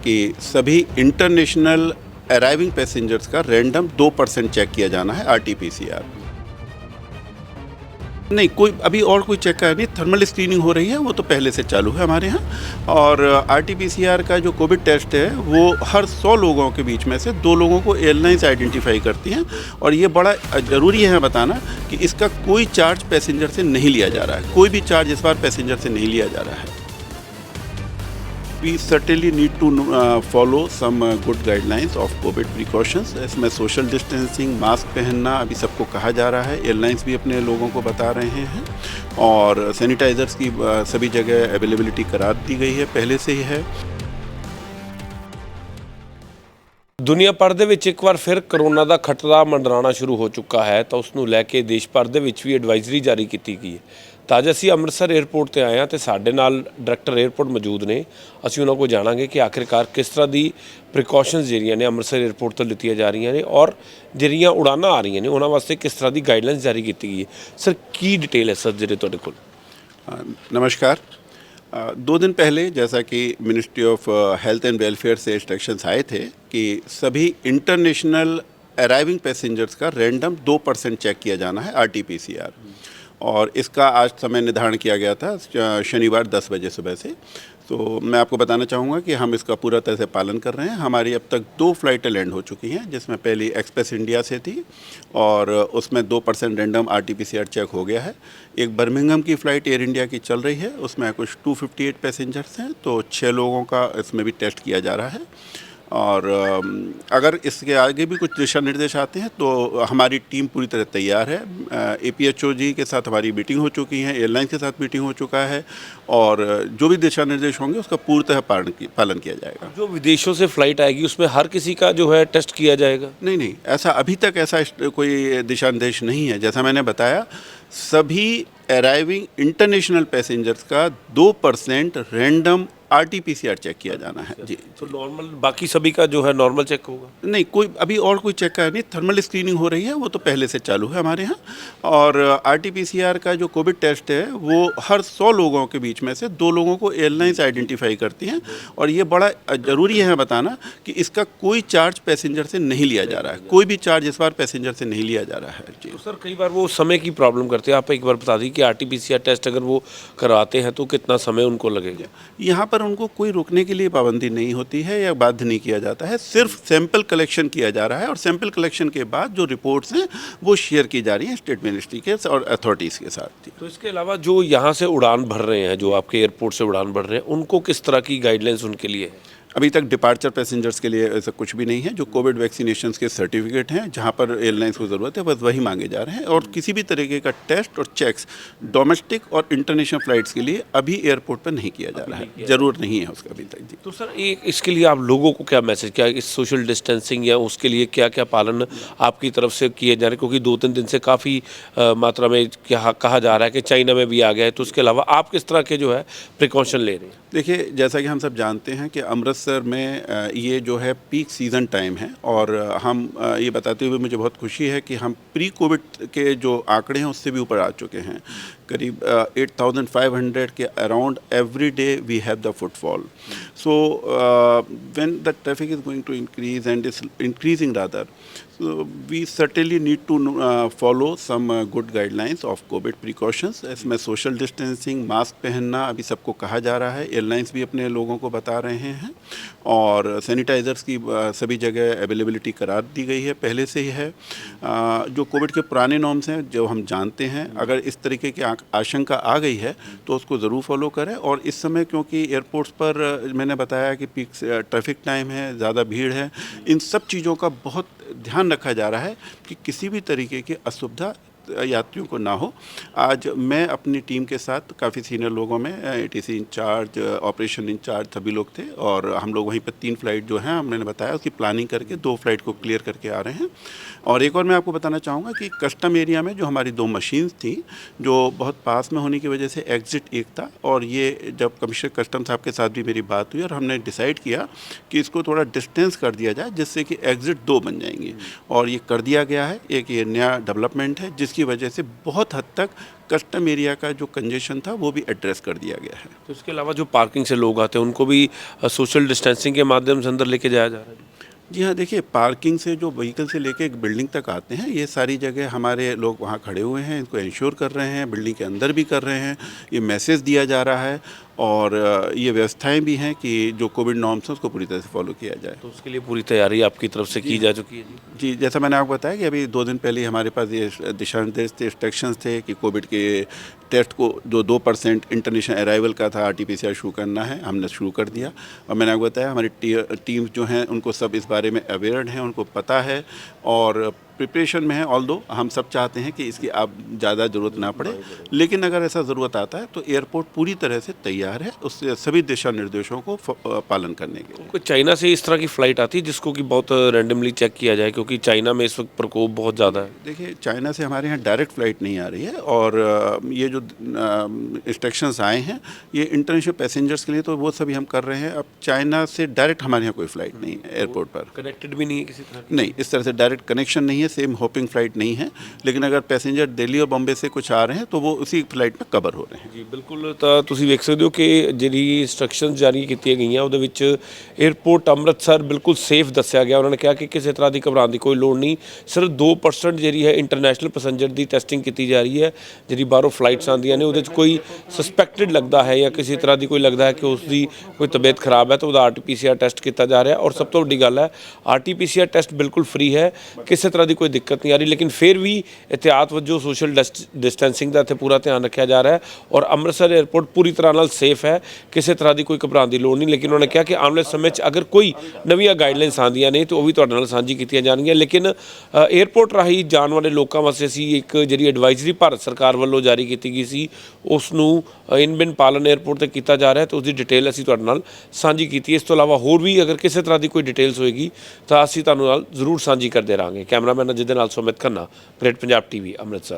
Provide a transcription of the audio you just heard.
कि सभी international arriving passengers का रैंडम 2% चेक किया जाना है आरटीपीसीआर। नहीं, कोई अभी और कोई चेक का नहीं, थर्मल स्क्रीनिंग हो रही है, वो तो पहले से चालू है हमारे यहाँ। और आरटीपीसीआर का जो कोविड टेस्ट है वो हर 100 लोगों के बीच में से 2 लोगों को एयरलाइंस आइडेंटिफाई करती हैं। और ये बड़ा ज़रूरी है बताना कि इसका कोई चार्ज पैसेंजर से नहीं लिया जा रहा है, कोई भी चार्ज इस बार पैसेंजर से नहीं लिया जा रहा है। We certainly need to follow some good guidelines of COVID precautions। इसमें सोशल डिस्टेंसिंग, मास्क पहनना अभी सबको कहा जा रहा है, एयरलाइंस भी अपने लोगों को बता रहे हैं। और सैनिटाइजर्स की सभी जगह अवेलेबिलिटी करा दी गई है, पहले से ही है। ਦੁਨੀਆ ਭਰ ਦੇ ਵਿੱਚ ਇੱਕ ਵਾਰ ਫਿਰ ਕਰੋਨਾ ਦਾ ਖਤਰਾ ਮੰਡਰਾਉਣਾ ਸ਼ੁਰੂ ਹੋ ਚੁੱਕਾ ਹੈ ਤਾਂ ਉਸ ਨੂੰ ਲੈ ਕੇ ਦੇਸ਼ ਭਰ ਦੇ ਵਿੱਚ ਵੀ ਐਡਵਾਈਜ਼ਰੀ ਜਾਰੀ ਕੀਤੀ ਗਈ ਹੈ। ਤਾਂ ਅੱਜ ਅਸੀਂ ਅੰਮ੍ਰਿਤਸਰ 에ਅਰਪੋਰਟ ਤੇ ਆਏ ਹਾਂ ਤੇ ਸਾਡੇ ਨਾਲ ਡਾਇਰੈਕਟਰ 에ਅਰਪੋਰਟ ਮੌਜੂਦ ਨੇ। ਅਸੀਂ ਉਹਨਾਂ ਕੋਲ ਜਾਣਾਂਗੇ ਕਿ ਆਖਿਰਕਾਰ ਕਿਸ ਤਰ੍ਹਾਂ ਦੀ ਪ੍ਰੀਕਾਸ਼ਨਸ ਜਿਹੜੀਆਂ ਨੇ ਅੰਮ੍ਰਿਤਸਰ 에ਅਰਪੋਰਟ ਤੋਂ ਲਿੱਤੀਆਂ ਜਾ ਰਹੀਆਂ ਨੇ ਔਰ ਜਿਹੜੀਆਂ ਉਡਾਨਾਂ ਆ ਰਹੀਆਂ ਨੇ ਉਹਨਾਂ ਵਾਸਤੇ ਕਿਸ ਤਰ੍ਹਾਂ ਦੀ ਗਾਈਡਲਾਈਨਸ ਜਾਰੀ ਕੀਤੀ ਗਈ ਹੈ। ਸਰ ਕੀ ਡਿਟੇਲ ਹੈ ਸਰ ਜਿਹੜੇ ਤੁਹਾਡੇ ਕੋਲ? नमस्कार। 2 दिन पहले जैसा कि ministry of health and welfare से इंस्ट्रक्शंस आए थे कि सभी इंटरनेशनल अराइविंग पैसेंजर्स का रैंडम 2% चेक किया जाना है आरटीपीसीआर। और इसका आज समय निर्धारण किया गया था शनिवार 10 बजे सुबह से। तो मैं आपको बताना चाहूँगा कि हम इसका पूरा तरह से पालन कर रहे हैं। हमारी अब तक 2 फ्लाइटें लैंड हो चुकी हैं, जिसमें पहली एक्सप्रेस इंडिया से थी और उसमें 2% रैंडम आरटीपीसीआर चेक हो गया है। एक बर्मिंघम की फ़्लाइट एयर इंडिया की चल रही है, उसमें कुछ 258 पैसेंजर्स हैं, तो 6 लोगों का इसमें भी टेस्ट किया जा रहा है। और अगर इसके आगे भी कुछ दिशा निर्देश आते हैं तो हमारी टीम पूरी तरह तैयार है। एपीएचओ जी के साथ हमारी मीटिंग हो चुकी है, एयरलाइन के साथ मीटिंग हो चुका है और जो भी दिशा निर्देश होंगे उसका पूर्णतः पालन किया जाएगा। जो विदेशों से फ्लाइट आएगी उसमें हर किसी का जो है टेस्ट किया जाएगा? नहीं, ऐसा अभी तक ऐसा कोई दिशा निर्देश नहीं है। जैसा मैंने बताया, सभी अराइविंग इंटरनेशनल पैसेंजर्स का 2% रैंडम आरटीपीसीआर चेक किया जाना है। जी, तो नॉर्मल बाकी सभी का जो है नॉर्मल चेक होगा? नहीं, कोई अभी और कोई चेक का नहीं, थर्मल स्क्रीनिंग हो रही है, वो तो पहले से चालू है हमारे यहाँ। और आरटीपीसीआर का जो कोविड टेस्ट है वो हर 100 लोगों के बीच में से 2 लोगों को एयरलाइंस आइडेंटिफाई करती हैं। और ये बड़ा ज़रूरी है बताना कि इसका कोई चार्ज पैसेंजर से नहीं लिया जा रहा है, कोई भी चार्ज इस बार पैसेंजर से नहीं लिया जा रहा है। जी, तो सर कई बार वो समय की प्रॉब्लम करते हैं, आप एक बार बता दी कि आरटीपीसीआर टेस्ट अगर वो करवाते हैं तो कितना समय उनको लगेगा? यहाँ पर उनको कोई रोकने के लिए पाबंदी नहीं होती है या बाध्य नहीं किया जाता है, सिर्फ सैंपल कलेक्शन किया जा रहा है। और सैंपल कलेक्शन के बाद जो रिपोर्ट्स हैं वो शेयर की जा रही हैं स्टेट मिनिस्ट्री के और अथॉरिटीज़ के साथ। तो इसके अलावा जो यहाँ से उड़ान भर रहे हैं, जो आपके एयरपोर्ट से उड़ान भर रहे हैं, उनको किस तरह की गाइडलाइंस उनके लिए है? अभी तक डिपार्चर पैसेंजर्स के लिए ऐसा कुछ भी नहीं है। जो कोविड वैक्सीनेशंस के सर्टिफिकेट हैं, जहां पर एयरलाइंस को ज़रूरत है, बस वही मांगे जा रहे हैं। और किसी भी तरीके का टेस्ट और चेक्स डोमेस्टिक और इंटरनेशनल फ़्लाइट्स के लिए अभी एयरपोर्ट पर नहीं किया जा रहा है, ज़रूरत नहीं है उसका अभी तक। जी, तो सर एक इसके लिए आप लोगों को क्या मैसेज, क्या इस सोशल डिस्टेंसिंग या उसके लिए क्या क्या पालन आपकी तरफ से किए जा रहे हैं? क्योंकि 2-3 दिन से काफ़ी मात्रा में कहा जा रहा है कि चाइना में भी आ गया है, तो उसके अलावा आप किस तरह के जो है प्रिकॉशन ले रहे हैं? देखिए, जैसा कि हम सब जानते हैं कि अमृतसर में ये जो है पीक सीज़न टाइम है। और हम ये बताते हुए मुझे बहुत खुशी है कि हम प्री कोविड के जो आंकड़े हैं उससे भी ऊपर आ चुके हैं। करीब 8,500 के around every day we have the footfall. So when the traffic is going to increase and is increasing rather, so we certainly need to follow some good guidelines of COVID precautions। इसमें social distancing, mask पहनना अभी सबको कहा जा रहा है, airlines भी अपने लोगों को बता रहे हैं। और सैनिटाइजर्स की सभी जगह अवेलेबिलिटी करा दी गई है, पहले से ही है। जो कोविड के पुराने नॉर्म्स हैं जो हम जानते हैं, अगर इस तरीके की आशंका आ गई है तो उसको ज़रूर फॉलो करें। और इस समय क्योंकि एयरपोर्ट्स पर मैंने बताया कि पीक ट्रैफिक टाइम है, ज़्यादा भीड़ है, इन सब चीज़ों का बहुत ध्यान रखा जा रहा है कि किसी भी तरीके की असुविधा यात्रियों को ना हो। आज मैं अपनी टीम के साथ काफ़ी सीनियर लोगों में एटीसी इंचार्ज, ऑपरेशन इंचार्ज सभी लोग थे। और हम लोग वहीं पर 3 फ्लाइट जो हैं मैंने बताया उसकी प्लानिंग करके 2 फ्लाइट को क्लियर करके आ रहे हैं। और एक और मैं आपको बताना चाहूँगा कि कस्टम एरिया में जो हमारी 2 मशीन्स थी जो बहुत पास में होने की वजह से एग्ज़िट एक था। और ये जब कमिश्नर कस्टम साहब के साथ भी मेरी बात हुई और हमने डिसाइड किया कि इसको थोड़ा डिस्टेंस कर दिया जाए जिससे कि एग्ज़िट 2 बन जाएंगे। और ये कर दिया गया है। एक ये नया डेवलपमेंट है जिसकी जिसकी वजह से बहुत हद तक कस्टम एरिया का जो कंजेशन था वो भी एड्रेस कर दिया गया है। तो इसके अलावा जो पार्किंग से लोग आते हैं उनको भी सोशल डिस्टेंसिंग के माध्यम से अंदर लेके जाया जा रहा है? जी हाँ, देखिए पार्किंग से जो व्हीकल से लेके एक बिल्डिंग तक आते हैं, ये सारी जगह हमारे लोग वहाँ खड़े हुए हैं, इनको इंश्योर कर रहे हैं, बिल्डिंग के अंदर भी कर रहे हैं, ये मैसेज दिया जा रहा है और ये व्यवस्थाएं भी हैं कि जो कोविड नॉर्म्स हैं उसको पूरी तरह से फॉलो किया जाए। तो उसके लिए पूरी तैयारी आपकी तरफ से की जा चुकी है जी? जी, जैसा मैंने आपको बताया कि अभी 2 दिन पहले ही हमारे पास ये दिशा निर्देश थे, इंस्ट्रक्शंस थे कि कोविड के टेस्ट को जो 2% इंटरनेशनल अराइवल का था RT-PCR शुरू करना है, हमने शुरू कर दिया। और मैंने आपको बताया हमारी टीम्स जो हैं उनको सब इस बारे में अवेयर हैं, उनको पता है और प्रिपरेशन में है। ऑल्दो हम सब चाहते हैं कि इसकी अब ज़्यादा ज़रूरत ना पड़े, लेकिन अगर ऐसा ज़रूरत आता है तो एयरपोर्ट पूरी तरह से तैयार है उससे सभी दिशा निर्देशों को पालन करने के लिए। कोई चाइना से इस तरह की फ़्लाइट आती है जिसको कि बहुत रैंडमली चेक किया जाए, क्योंकि चाइना में इस वक्त प्रकोप बहुत ज़्यादा है? देखिए, चाइना से हमारे यहाँ डायरेक्ट फ़्लाइट नहीं आ रही है और ये जो इंस्ट्रक्शंस आए हैं ये इंटरनेशनल पैसेंजर्स के लिए, तो वो सभी हम कर रहे हैं। अब चाइना से डायरेक्ट हमारे यहाँ कोई फ़्लाइट नहीं है एयरपोर्ट पर। कनेक्टेड भी नहीं है किसी तरह? नहीं, इस तरह से डायरेक्ट कनेक्शन नहीं है, सेम होपिंग फ़्लाइट नहीं है, लेकिन अगर पैसेंजर दिल्ली और बॉम्बे से कुछ आ रहे हैं तो वो उसी फ़्लाइट में कवर हो रहे हैं। ਜੀ ਬਿਲਕੁਲ, ਤਾਂ ਤੁਸੀਂ ਵੇਖ ਸਕਦੇ ਹੋ ਕਿ ਜਿਹੜੀ ਇੰਸਟਰਕਸ਼ਨਸ ਜਾਰੀ ਕੀਤੀਆਂ ਗਈਆਂ ਉਹਦੇ ਵਿੱਚ 에ਅਰਪੋਰਟ ਅੰਮ੍ਰਿਤਸਰ ਬਿਲਕੁਲ ਸੇਫ ਦੱਸਿਆ ਗਿਆ। ਉਹਨਾਂ ਨੇ ਕਿਹਾ ਕਿ ਕਿਸੇ ਤਰ੍ਹਾਂ ਦੀ ਘਬਰਾਉਣ ਦੀ ਕੋਈ ਲੋੜ ਨਹੀਂ, ਸਿਰਫ 2% ਜਿਹੜੀ ਹੈ ਇੰਟਰਨੈਸ਼ਨਲ ਪੈਸੇਂਜਰ ਦੀ ਟੈਸਟਿੰਗ ਕੀਤੀ ਜਾ ਰਹੀ ਹੈ। ਜਿਹੜੀ ਬਾਹਰੋਂ ਫਲਾਈਟਸ ਆਉਂਦੀਆਂ ਨੇ ਉਹਦੇ 'ਚ ਕੋਈ ਸਸਪੈਕਟਡ ਲੱਗਦਾ ਹੈ ਜਾਂ ਕਿਸੇ ਤਰ੍ਹਾਂ ਦੀ ਕੋਈ ਲੱਗਦਾ ਹੈ ਕਿ ਉਸ ਦੀ ਕੋਈ ਤਬੀਅਤ ਖਰਾਬ ਹੈ ਤਾਂ ਉਹਦਾ RT-PCR ਟੈਸਟ ਕੀਤਾ ਜਾ ਰਿਹਾ। ਔਰ ਸਭ ਤੋਂ ਵੱਡੀ ਗੱਲ ਹੈ RT-PCR ਟੈਸਟ ਬਿਲਕੁਲ ਫ੍ਰੀ ਹੈ, ਕਿਸੇ ਤਰ੍ਹਾਂ ਦੀ ਕੋਈ ਦਿੱਕਤ ਨਹੀਂ ਆ ਰਹੀ, ਲੇਕਿਨ ਫਿਰ ਵੀ एहतियात वजों सोशल डिस्टेंसिंग का इत्थे पूरा ध्यान रखा जा रहा है और अमृतसर एयरपोर्ट पूरी तरह नाल सेफ है, किसी तरह की कोई घबराने की लोड़ नहीं। लेकिन उन्होंने कहा कि आने वाले समय अगर कोई नवीं गाइडलाइनस आंदियां ने तो वह भी तुहाडे नाल सांझी कीतियां जाणगीआं। लेकिन एयरपोर्ट राही जाण वाले लोगों वास्ते असीं एक जिहड़ी एडवाइजरी भारत सरकार वालों जारी की गई सी उसनूं इन बिन पालन एयरपोर्ट ते कीता जा रहा है, तो उसकी डिटेल असीं तुहाडे नाल सांझी कीती। इस तो इलावा होर भी अगर किसी तरह की कोई डिटेल्स होएगी तो असीं तुहानूं नाल जरूर सांझी करदे रहांगे। कैमरामैन अजय दे नाल सुमित खन्ना, ग्रेट पंजाब TV, अमृतसर।